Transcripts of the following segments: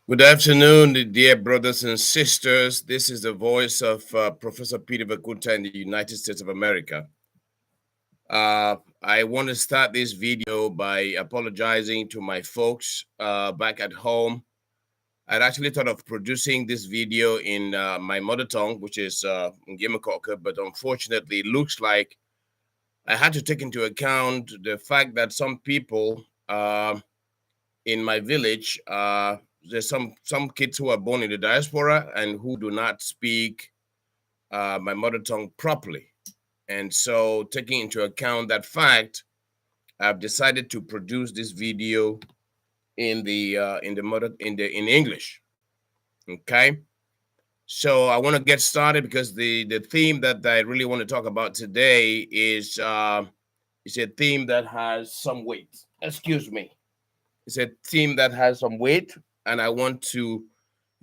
Good afternoon, dear brothers and sisters. This is the voice of Professor Peter Vakunta in the United States of America. I want to start this video by apologizing to my folks back at home. I'd actually thought of producing this video in my mother tongue, which is Loh Meukoh, but unfortunately, it looks like I had to take into account the fact that some people in my village, there's some kids who are born in the diaspora and who do not speak my mother tongue properly. And so, taking into account that fact, I've decided to produce this video in English. Okay. So I want to get started because the theme that I really want to talk about today is a theme that has some weight. Excuse me. It's a theme that has some weight, and I want to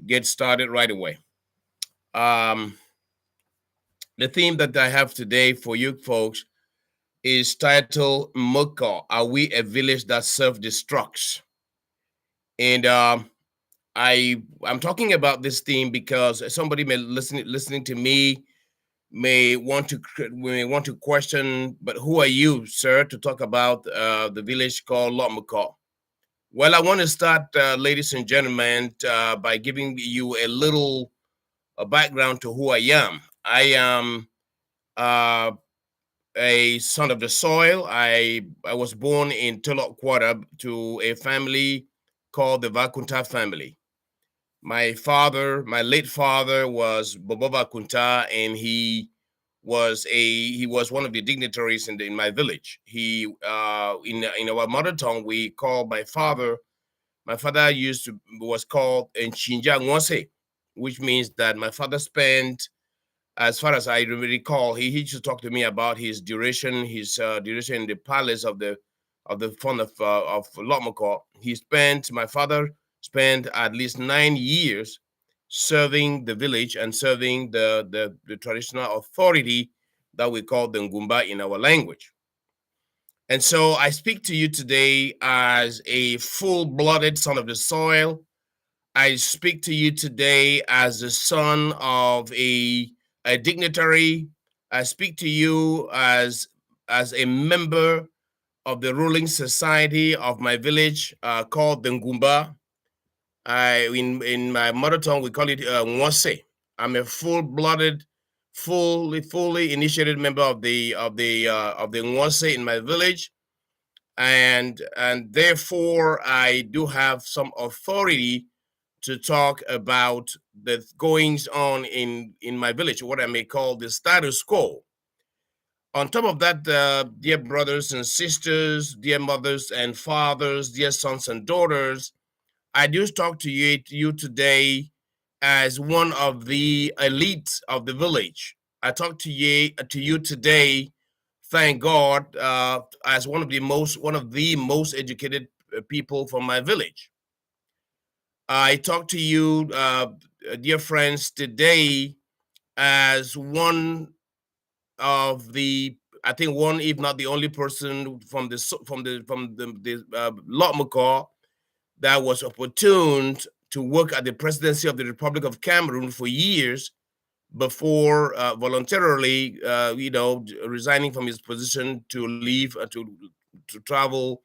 get started right away. Um, the theme that I have today for you folks is titled Meukoh, Are We a Village That Self-Destructs? And I'm talking about this theme because somebody may listening to me may want to question, but who are you, sir, to talk about the village called Loh Meukoh? Well, I want to start, ladies and gentlemen, by giving you a little background to who I am. I am a son of the soil. I was born in Tulok Quarter to a family called the Vakunta family. My late father was Bobo Vakunta, and he was one of the dignitaries in my village. He in our mother tongue we call my father. My father was called Nchinja Nwase, which means that my father spent, as far as I recall, he used to talk to me about his duration in the palace of the font of Loh Meukoh. My father spent at least 9 years serving the village and serving the traditional authority that we call the Ngumba in our language. And so I speak to you today as a full-blooded son of the soil. I speak to you today as the son of a dignitary. I speak to you as a member of the ruling society of my village called the Ngumba. In my mother tongue, we call it Nwase. I'm a full-blooded, fully initiated member of the Nwase in my village, and therefore I do have some authority to talk about the goings on in my village, what I may call the status quo. On top of that, dear brothers and sisters, dear mothers and fathers, dear sons and daughters, I do talk to you today as one of the elites of the village. I talk to you today, thank God, as one of the most educated people from my village. I talk to you, dear friends, today as one of the, I think one, if not the only person from the Loh Meukoh that was opportuned to work at the presidency of the Republic of Cameroon for years before voluntarily, resigning from his position to leave to travel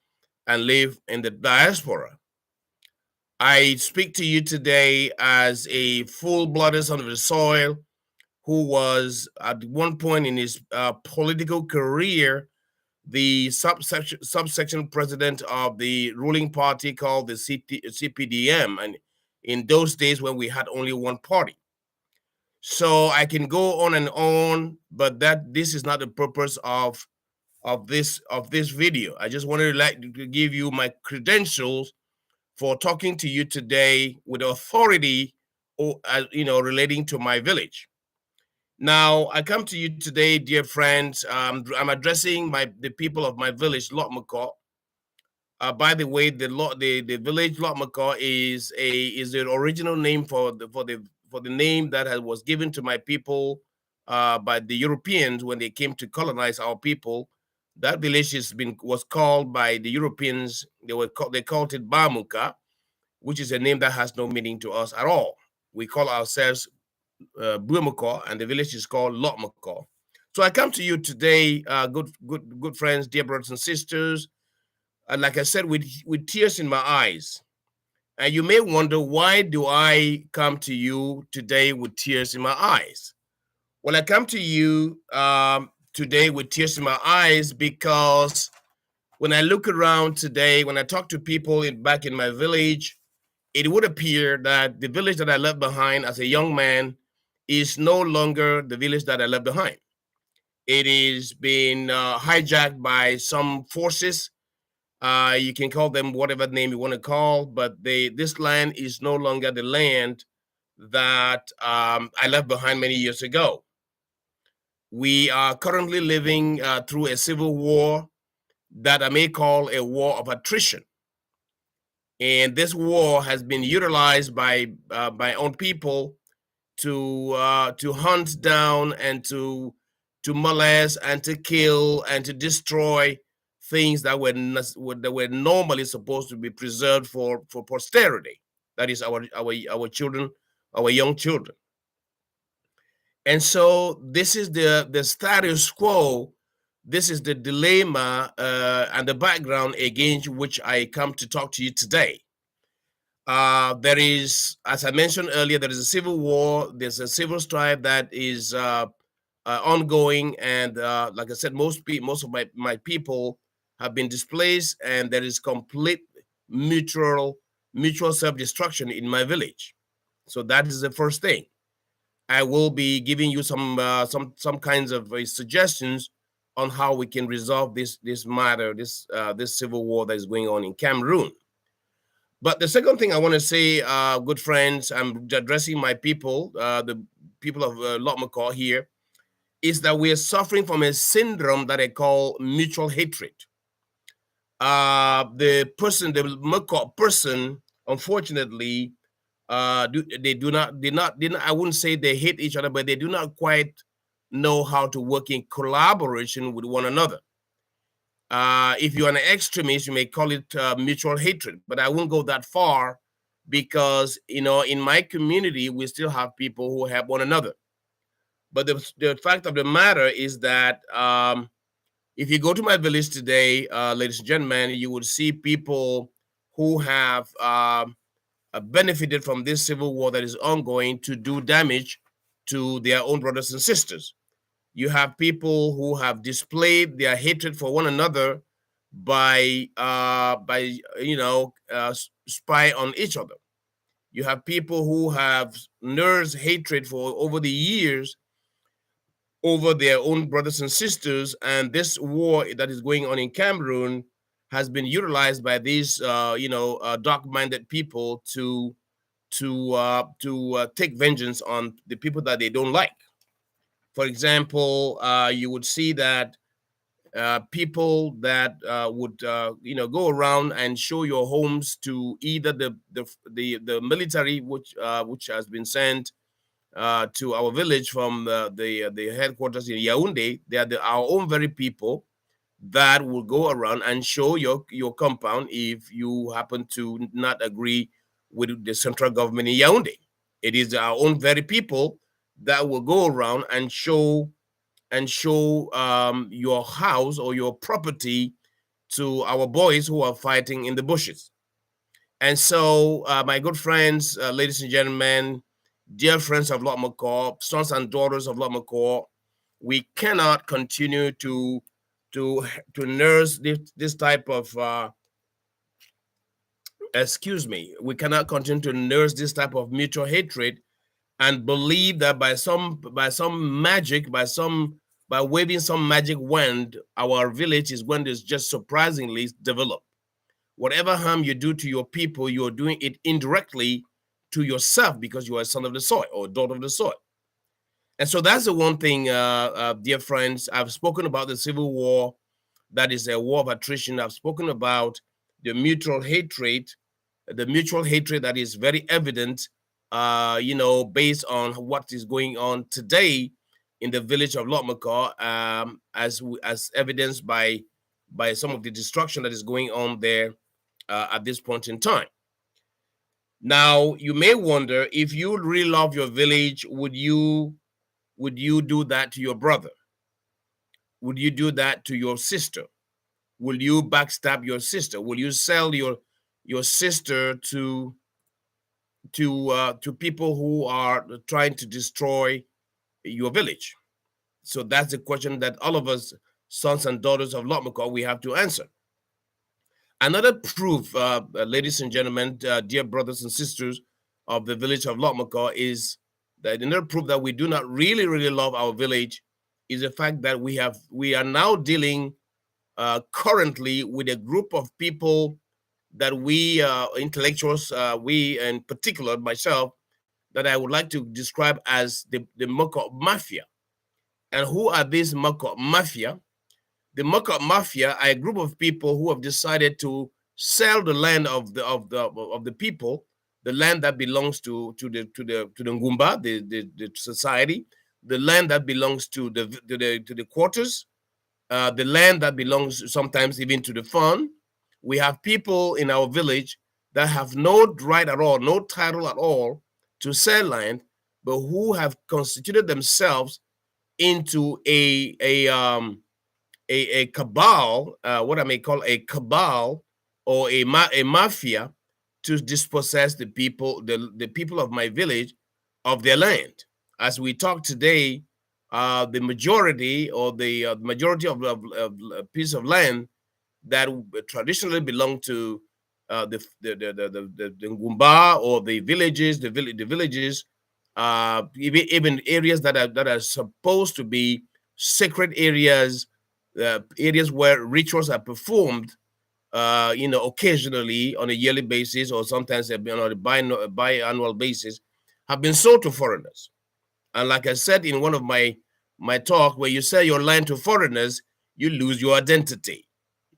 and live in the diaspora. I speak to you today as a full-blooded son of the soil who was at one point in his political career the subsection president of the ruling party called the CPDM, and in those days when we had only one party. So I can go on, but this is not the purpose of this video. I just wanted to give you my credentials for talking to you today with authority, or relating to my village. Now, I come to you today, dear friends. I'm addressing the people of my village, Loh Meukoh. By the way, the village Loh Meukoh is the original name for the name that was given to my people by the Europeans when they came to colonize our people. That village was called by the Europeans. They called it Bamunka, which is a name that has no meaning to us at all. We call ourselves Loh Meukoh, and the village is called Loh Meukoh. So I come to you today, good friends, dear brothers and sisters, and like I said, with tears in my eyes. And you may wonder, why do I come to you today with tears in my eyes? Well, I come to you today with tears in my eyes because when I look around today, when I talk to people back in my village, it would appear that the village that I left behind as a young man is no longer the village that I left behind. It is being hijacked by some forces. You can call them whatever name you want to call, but this land is no longer the land that I left behind many years ago. We are currently living through a civil war that I may call a war of attrition. And this war has been utilized by my own people to hunt down and to molest and to kill and to destroy things that were normally supposed to be preserved for posterity. That is our children, our young children. And so this is the status quo. This is the dilemma and the background against which I come to talk to you today. There is, as I mentioned earlier, there is a civil war. There's a civil strife that is ongoing, and like I said, most of my people have been displaced, and there is complete mutual self-destruction in my village. So that is the first thing. I will be giving you some kinds of suggestions on how we can resolve this matter, this civil war that is going on in Cameroon. But the second thing I want to say, good friends, I'm addressing my people, the people of Loh Meukoh here, is that we are suffering from a syndrome that I call mutual hatred. The Meukoh person, unfortunately, they do not, I wouldn't say they hate each other, but they do not quite know how to work in collaboration with one another. If you're an extremist, you may call it mutual hatred, but I won't go that far because, in my community, we still have people who help one another. But the fact of the matter is that if you go to my village today, ladies and gentlemen, you would see people who have benefited from this civil war that is ongoing to do damage to their own brothers and sisters. You have people who have displayed their hatred for one another by spy on each other. You have people who have nursed hatred for over the years over their own brothers and sisters, and this war that is going on in Cameroon has been utilized by these dark-minded people to take vengeance on the people that they don't like. For example, you would see that people that would go around and show your homes to either the military, which has been sent to our village from the headquarters in Yaoundé. They are our own very people that will go around and show your compound if you happen to not agree with the central government in Yaoundé. It is our own very people that will go around and show your house or your property to our boys who are fighting in the bushes. And so, my good friends, ladies and gentlemen, dear friends of Loh Meukoh, sons and daughters of Loh Meukoh, we cannot continue to nurse this type of we cannot continue to nurse this type of mutual hatred and believe that by waving some magic wand, our village is going to just surprisingly develop. Whatever harm you do to your people, you're doing it indirectly to yourself because you are a son of the soil or a daughter of the soil. And so that's the one thing, dear friends. I've spoken about the civil war. That is a war of attrition. I've spoken about the mutual hatred that is very evident, based on what is going on today in the village of Loh Meukoh, as evidenced by some of the destruction that is going on there at this point in time. Now, you may wonder, if you really love your village, would you do that to your brother? Would you do that to your sister? Will you backstab your sister? Will you sell your sister to people who are trying to destroy your village? So that's the question that all of us, sons and daughters of Loh Meukoh, we have to answer. Another proof, ladies and gentlemen, dear brothers and sisters of the village of Loh Meukoh, is that another proof that we do not really love our village is the fact that we are now dealing currently with a group of people that we intellectuals, we in particular, myself, that I would like to describe as the Meukoh Mafia. And who are these Meukoh Mafia? The Meukoh Mafia are a group of people who have decided to sell the land of the people, the land that belongs to the Ngumba, the society, the land that belongs to the quarters, the land that belongs sometimes even to the fund. We have people in our village that have no right at all, no title at all to sell land, but who have constituted themselves into a cabal, what I may call a cabal or a mafia, to dispossess the people of my village of their land. As we talk today, the majority or the majority of a piece of land that traditionally belonged to the Ngumba or the villages, the villages, even areas that are supposed to be sacred areas, areas where rituals are performed, occasionally on a yearly basis, or sometimes on a biannual basis, have been sold to foreigners. And like I said in one of my talk, where you sell your land to foreigners, you lose your identity.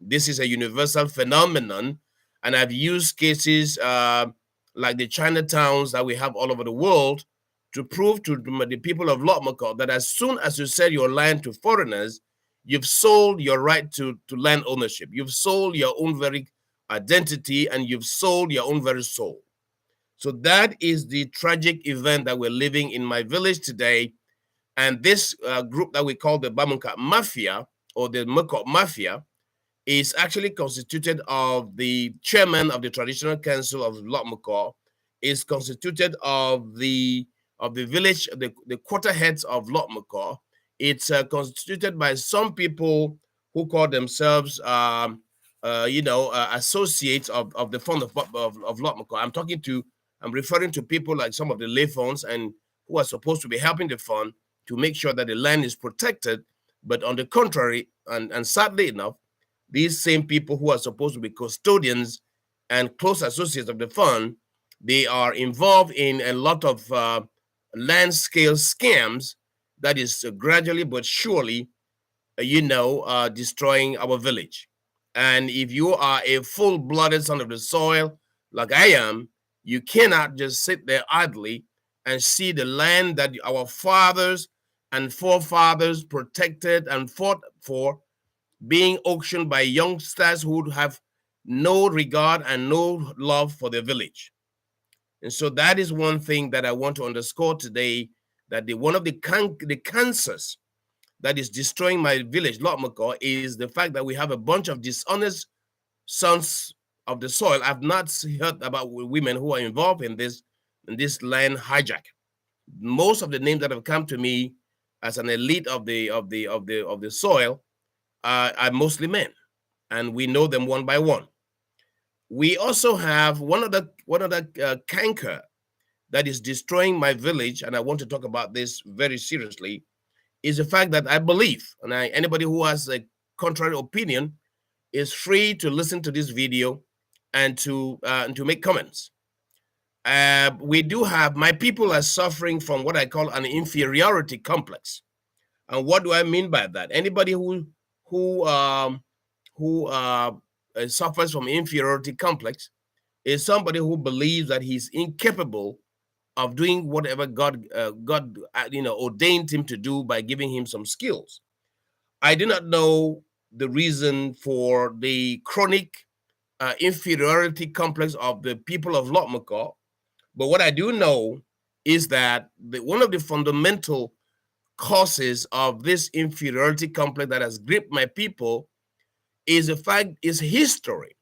This is a universal phenomenon, and I've used cases like the Chinatowns that we have all over the world to prove to the people of Loh Meukoh that as soon as you sell your land to foreigners, you've sold your right to land ownership. You've sold your own very identity, and you've sold your own very soul. So that is the tragic event that we're living in my village today. And this group that we call the Bamunka Mafia, or the Meukoh Mafia, is actually constituted of the chairman of the traditional council of Loh Meukoh, is constituted of the village, the quarter heads of Loh Meukoh. It's constituted by some people who call themselves associates of the fund of Loh Meukoh. I'm referring to people like some of the lay funds, and who are supposed to be helping the fund to make sure that the land is protected. But on the contrary, and sadly enough, these same people who are supposed to be custodians and close associates of the fund, they are involved in a lot of land scale scams that is gradually but surely, destroying our village. And if you are a full-blooded son of the soil, like I am, you cannot just sit there idly and see the land that our fathers and forefathers protected and fought for being auctioned by youngsters who have no regard and no love for the village. And so that is one thing that I want to underscore today, that one of the cancers that is destroying my village, Loh Meukoh, is the fact that we have a bunch of dishonest sons of the soil. I've not heard about women who are involved in this land hijack. Most of the names that have come to me as an elite of the soil are mostly men, and we know them one by one. We also have one other canker that is destroying my village, and I want to talk about this very seriously, is the fact that I believe, and anybody who has a contrary opinion is free to listen to this video and to make comments. We do have, my people are suffering from what I call an inferiority complex. And what do I mean by that? Anybody who suffers from inferiority complex is somebody who believes that he's incapable of doing whatever God ordained him to do by giving him some skills. I do not know the reason for the chronic inferiority complex of the people of Loh Meukoh, But what I do know is that one of the fundamental causes of this inferiority complex that has gripped my people is the fact is history.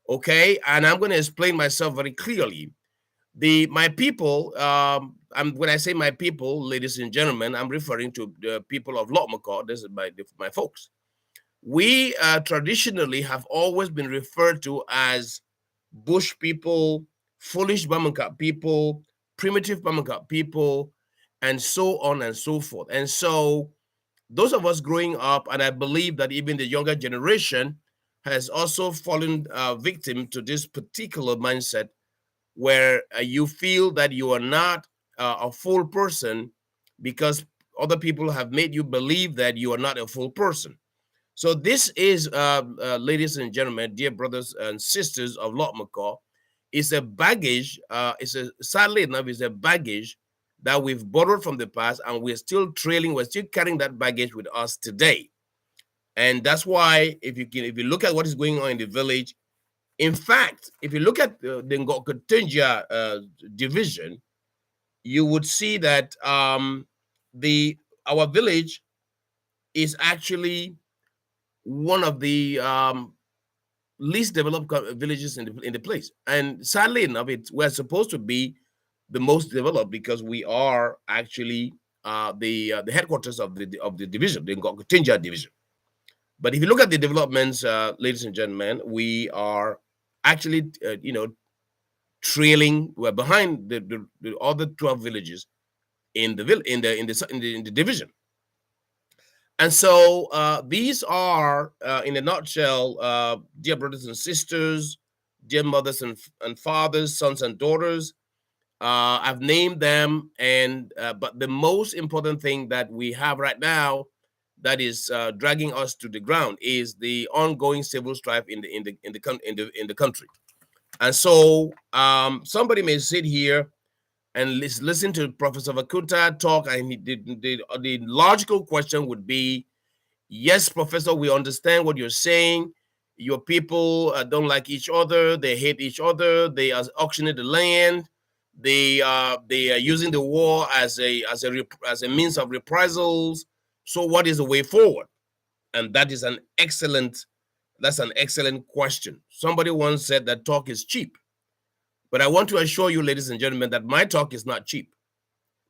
Okay, and I'm going to explain myself very clearly. My people, when I say my people, ladies and gentlemen, I'm referring to the people of Loh Meukoh. This is my folks. We traditionally have always been referred to as bush people, foolish Bamunka people, primitive Bamunka people, and so on and so forth. And so those of us growing up, and I believe that even the younger generation has also fallen victim to this particular mindset where you feel that you are not a full person because other people have made you believe that you are not a full person. So this is, ladies and gentlemen, dear brothers and sisters of Loh Meukoh, it's a baggage. Sadly enough, it's a baggage that we've borrowed from the past, and we're still trailing. We're still carrying that baggage with us today, and that's why if you look at what is going on in the village, in fact, if you look at the Ngokotinja division, you would see that our village is actually one of the least developed villages in the place. And sadly enough, we're supposed to be the most developed because we are actually the headquarters of the division, the Ngokotinja division. But if you look at the developments, ladies and gentlemen, we are actually trailing. We're behind the other 12 villages in the division. And so these are, in a nutshell, dear brothers and sisters, dear mothers and fathers, sons and daughters. I've named them, and but the most important thing that we have right now that is dragging us to the ground is the ongoing civil strife in the country. And so somebody may sit here and listen to Professor Vakunta talk, and the logical question would be, yes, Professor, we understand what you're saying. Your people don't like each other. They hate each other. They are auctioning the land. They are using the war as a means of reprisals. So what is the way forward? And that's an excellent question. Somebody once said that talk is cheap. But I want to assure you, ladies and gentlemen, that my talk is not cheap.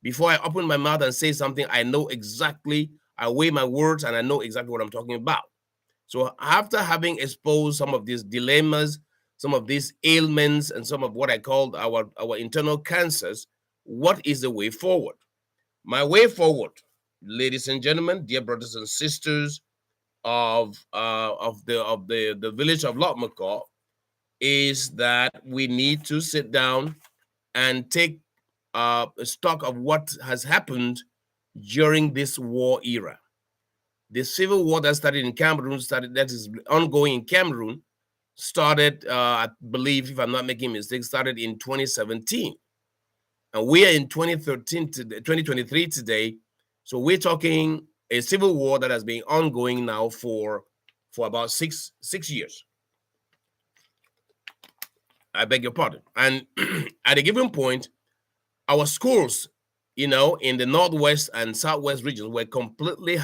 Before I open my mouth and say something, I know exactly, I weigh my words, and I know exactly what I'm talking about. So after having exposed some of these dilemmas, some of these ailments, and some of what I called our internal cancers, what is the way forward? My way forward, ladies and gentlemen, dear brothers and sisters of the village of Loh Meukoh, is that we need to sit down and take stock of what has happened during this war era. The civil war that started in Cameroon, that is ongoing in Cameroon, started, I believe, if I'm not making mistakes, started in 2017. And we are in 2023 today. So we're talking a civil war that has been ongoing now for about six years. I beg your pardon. And at a given point, our schools, in the northwest and southwest regions, were completely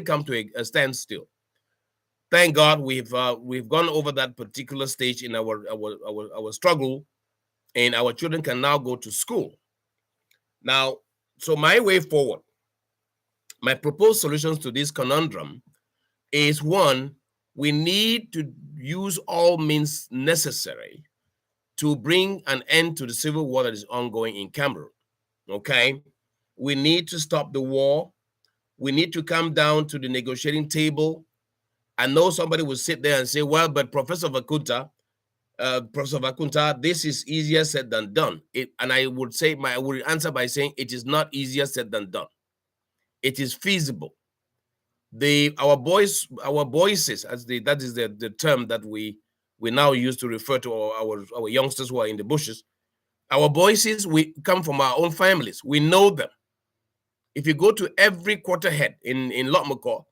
come to a standstill. Thank God we've gone over that particular stage in our struggle, and our children can now go to school. Now, so my way forward, my proposed solutions to this conundrum is: one, we need to use all means necessary to bring an end to the civil war that is ongoing in Cameroon. Okay, we need to stop the war. We need to come down to the negotiating table. I know somebody will sit there and say, well, but Professor Vakunta, this is easier said than done. And I would answer by saying it is not easier said than done. It is feasible. Our voices, that is the term that we now use to refer to our youngsters who are in the bushes. Our voices, we come from our own families. We know them. If you go to every quarterhead in Loh Meukoh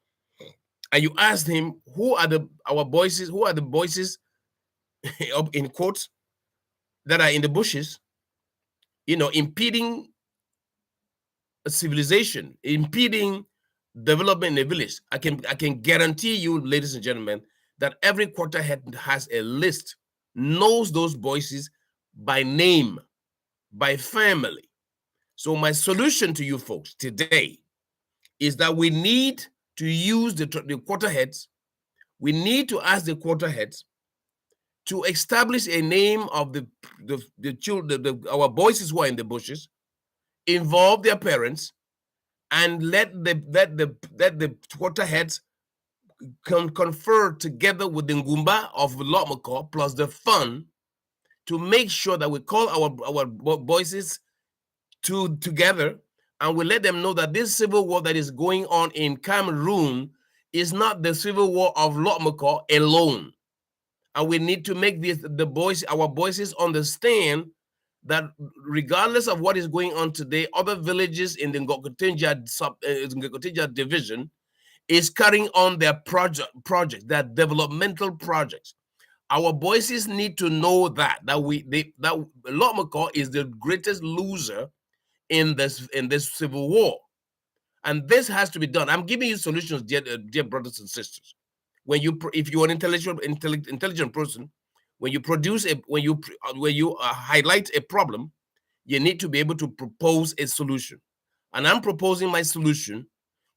and you ask him who are the voices in quotes that are in the bushes, impeding a civilization, impeding development in a village. I can guarantee you, ladies and gentlemen, that every quarterhead has a list, knows those voices by name, by family. So my solution to you folks today is that we need to use the quarterheads. We need to ask the quarterheads to establish a name of the children, our voices who are in the bushes, involve their parents, and let the quarterheads confer together with the Ngumba of Loh Meukoh plus the fund to make sure that we call our voices together, and we let them know that this civil war that is going on in Cameroon is not the civil war of Loh Meukoh alone. And we need to make our voices understand that regardless of what is going on today, other villages in the Ngokotinja division is carrying on their projects, their developmental projects. Our voices need to know that Loh Meukoh is the greatest loser in this civil war, and this has to be done. I'm giving you solutions, dear brothers and sisters. If you're an intelligent person, when you highlight a problem, you need to be able to propose a solution. And I'm proposing my solution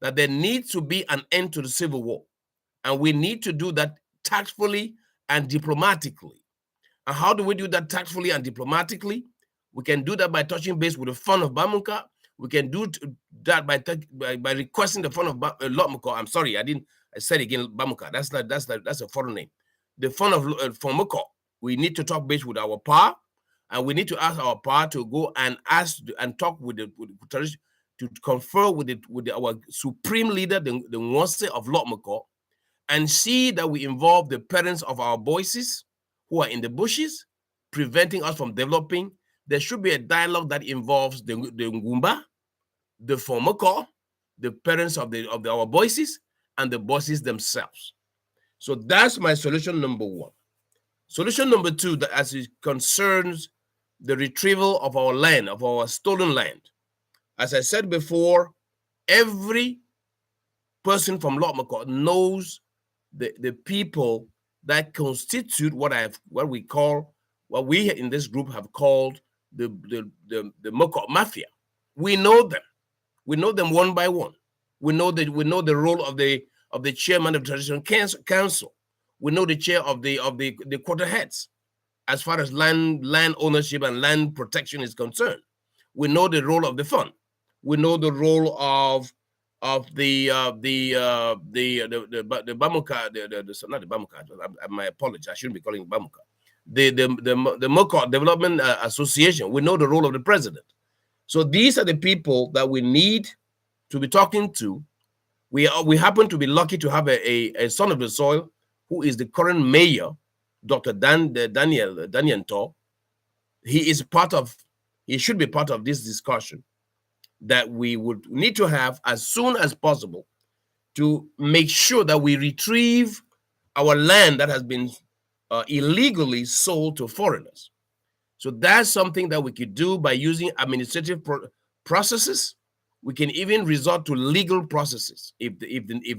that there needs to be an end to the civil war, and we need to do that tactfully and diplomatically. And how do we do that tactfully and diplomatically? We can do that by touching base with the fund of Bamunka. We can do that by requesting the fund of Loh Meukoh. I'm sorry, I said again Bamunka. That's a foreign name. The fund of Meukoh. We need to talk base with our power, and we need to ask our power to go and talk with the to confer with our supreme leader, the Nwase of Loh Meukoh, and see that we involve the parents of our voices who are in the bushes, preventing us from developing. There should be a dialogue that involves the Ngumba, the Meukoh, the parents of our voices, and the voices themselves. So that's my solution number one. Solution number two, that as it concerns the retrieval of our land, of our stolen land. As I said before, every person from Loh Meukoh knows the people that constitute what we in this group have called the Meukoh Mafia. We know them. We know them one by one. We know the role of the chairman of the Traditional Council. We know the chair of the quarterheads as far as land ownership and land protection is concerned. We know the role of the fund. We know the role of the Bamunka, not the Bamunka. My apologies. I shouldn't be calling it Bamunka. The Meukoh Development Association. We know the role of the president. So these are the people that we need to be talking to. We happen to be lucky to have a son of the soil who is the current mayor, Dr. Daniel Tor. He should be part of this discussion that we would need to have as soon as possible to make sure that we retrieve our land that has been illegally sold to foreigners. So that's something that we could do by using administrative processes. We can even resort to legal processes if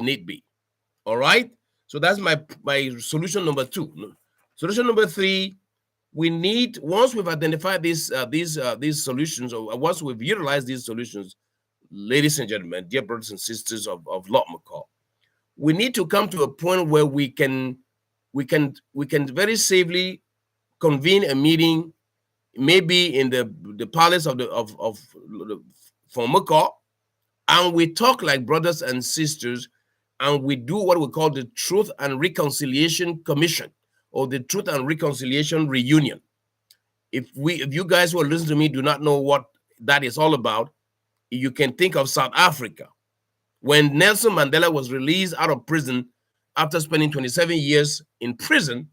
need be. All right. So that's my solution number two. Solution number three, we need, once we've identified these solutions, or once we've utilized these solutions, ladies and gentlemen, dear brothers and sisters of Loh Meukoh, we need to come to a point where we can very safely convene a meeting, maybe in the palace of Meukoh, and we talk like brothers and sisters, and we do what we call the Truth and Reconciliation Commission, or the Truth and Reconciliation Reunion. If you guys who are listening to me do not know what that is all about, you can think of South Africa. When Nelson Mandela was released out of prison after spending 27 years in prison,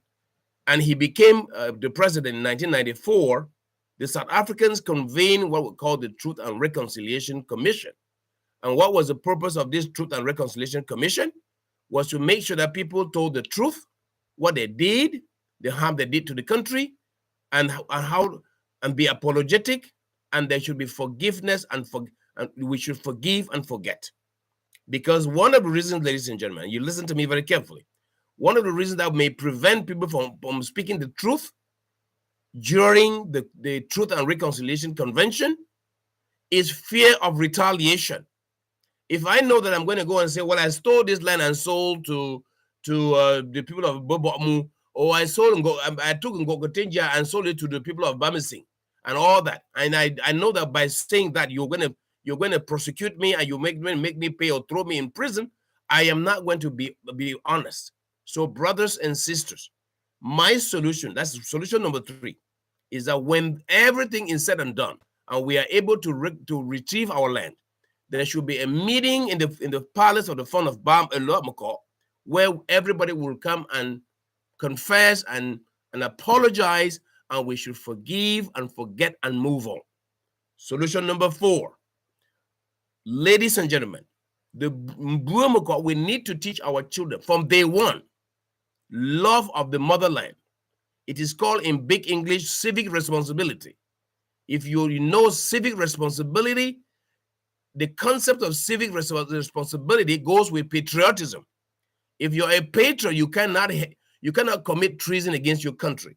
and he became the president in 1994, the South Africans convened what we call the Truth and Reconciliation Commission. And what was the purpose of this Truth and Reconciliation Commission? Was to make sure that people told the truth, what they did, the harm they did to the country, and be apologetic and there should be forgiveness, and we should forgive and forget. Because one of the reasons, ladies and gentlemen, you listen to me very carefully, one of the reasons that may prevent people from speaking the truth during the Truth and Reconciliation Convention is fear of retaliation. If I know that I'm going to go and say, well, I stole this land and sold to the people of Bobomu, or I took Ngokotenja and sold it to the people of Bamising, and all that, and I know that by saying that you're going to prosecute me, and you make me pay or throw me in prison, I am not going to be honest. So, brothers and sisters, my solution, that's solution number 3, is that when everything is said and done, and we are able to retrieve our land, there should be a meeting in the palace of the font of Loh Meukoh, where everybody will come and confess and apologize, and we should forgive and forget and move on. Solution number 4, ladies and gentlemen, the Loh Meukoh, we need to teach our children from day one love of the motherland. It is called in big English civic responsibility. If you know civic responsibility, the concept of civic responsibility goes with patriotism. If you're a patriot, you cannot commit treason against your country.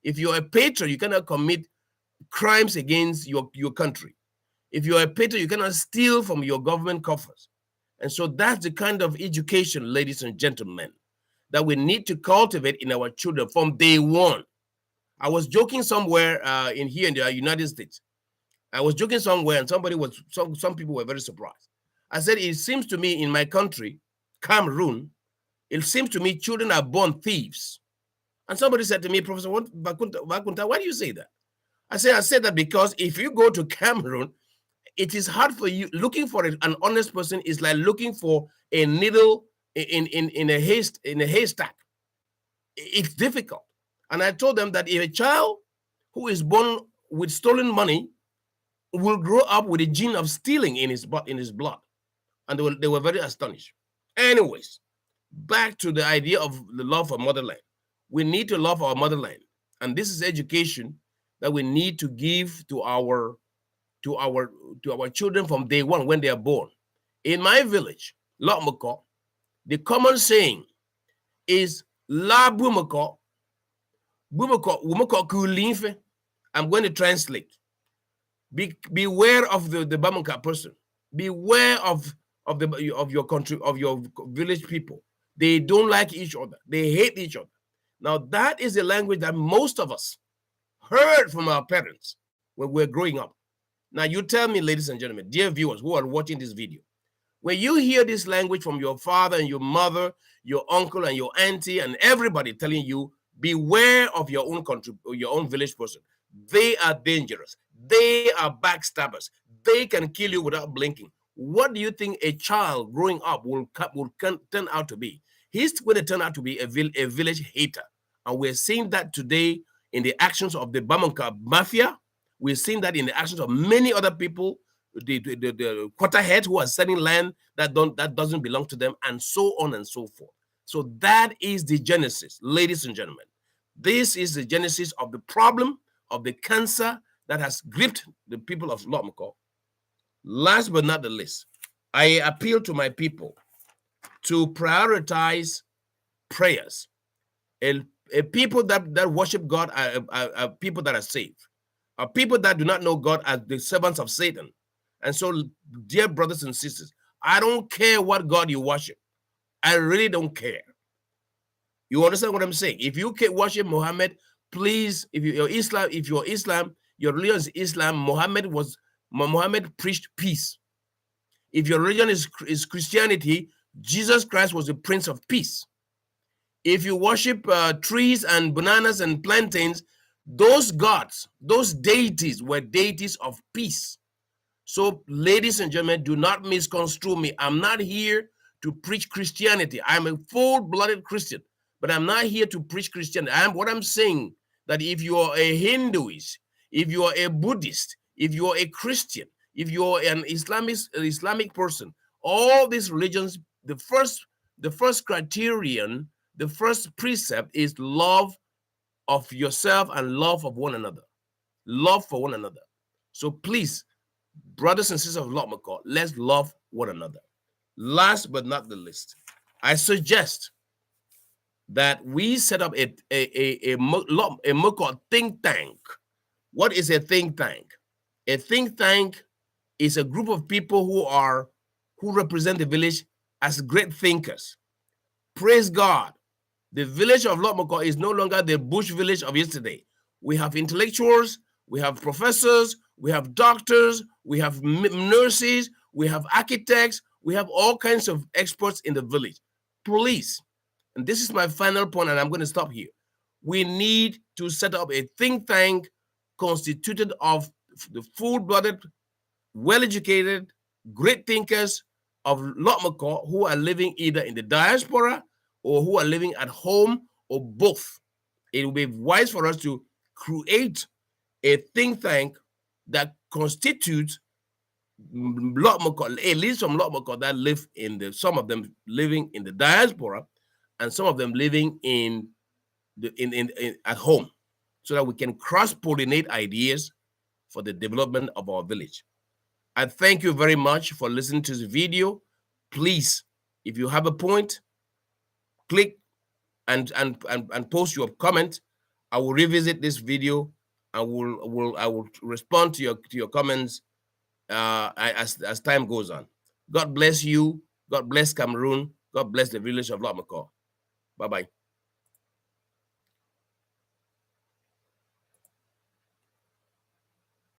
If you're a patriot, you cannot commit crimes against your country. If you're a patriot, you cannot steal from your government coffers. And so that's the kind of education, ladies and gentlemen, that we need to cultivate in our children from day one. I was joking somewhere in the United States. I was joking somewhere, and some people were very surprised. I said, it seems to me in my country, Cameroon, it seems to me children are born thieves. And somebody said to me, Professor Vakunta, why do you say that? I said that because if you go to Cameroon, it is hard for you. Looking for an honest person is like looking for a needle in a haystack. It's difficult. And I told them that if a child who is born with stolen money will grow up with a gene of stealing in his blood. And they were very astonished. Anyways, back to the idea of the love for motherland. We need to love our motherland. And this is education that we need to give to our children from day one when they are born. In my village, Loh Meukoh, the common saying is La Bumeko, Wumeko Kulinfe. I'm going to translate. Beware of the Bamunka person. Beware of your country, of your village people. They don't like each other. They hate each other. Now that is the language that most of us heard from our parents when we're growing up. Now you tell me, ladies and gentlemen, dear viewers who are watching this video, when you hear this language from your father and your mother, your uncle and your auntie and everybody telling you, beware of your own country or your own village person. They are dangerous. They are backstabbers. They can kill you without blinking. What do you think a child growing up will turn out to be? He's going to turn out to be a village hater. And we're seeing that today in the actions of the Bamunka mafia. We're seeing that in the actions of many other people, the quarterheads who are selling land that doesn't belong to them, and so on and so forth. So that is the genesis, ladies and gentlemen. This is the genesis of the problem, of the cancer that has gripped the people of Loh Meukoh. Last but not the least, I appeal to my people to prioritize prayers. A people that worship God are people that are saved. Are people that do not know God as the servants of Satan. And so, dear brothers and sisters, I don't care what God you worship. I really don't care. You understand what I'm saying? If you can worship Muhammad, please, if you're Islam, your religion is Islam, Muhammad preached peace. If your religion is Christianity, Jesus Christ was the Prince of Peace. If you worship trees and bananas and plantains, those gods, those deities were deities of peace. So, ladies and gentlemen, do not misconstrue me. I'm not here to preach Christianity. I'm a full-blooded Christian, but I'm not here to preach Christianity. What I'm saying that if you are a Hinduist, if you are a Buddhist, if you are a Christian, if you are an Islamic person, all these religions, the first criterion, the first precept is love of yourself and love of one another. Love for one another. So please, brothers and sisters of Loh Meukoh, let's love one another. Last but not the least, I suggest that we set up a Meukoh think tank. What is a think tank? A think tank is a group of people who represent the village as great thinkers. Praise God. The village of Loh Meukoh is no longer the bush village of yesterday. We have intellectuals, we have professors, we have doctors, we have nurses, we have architects, we have all kinds of experts in the village. Please, and this is my final point, and I'm going to stop here. We need to set up a think tank constituted of the full-blooded, well-educated, great thinkers of Loh Meukoh who are living either in the diaspora or who are living at home, or both. It will be wise for us to create a think tank that constitutes Loh Meukoh, elites from Loh Meukoh that live in the, some of them living in the diaspora, and some of them living in at home, so that we can cross-pollinate ideas for the development of our village. I thank you very much for listening to the video. Please, if you have a point, click and post your comment. I will revisit this video. I will respond to your comments as time goes on. God bless you. God bless Cameroon. God bless the village of Loh Meukoh. Bye-bye.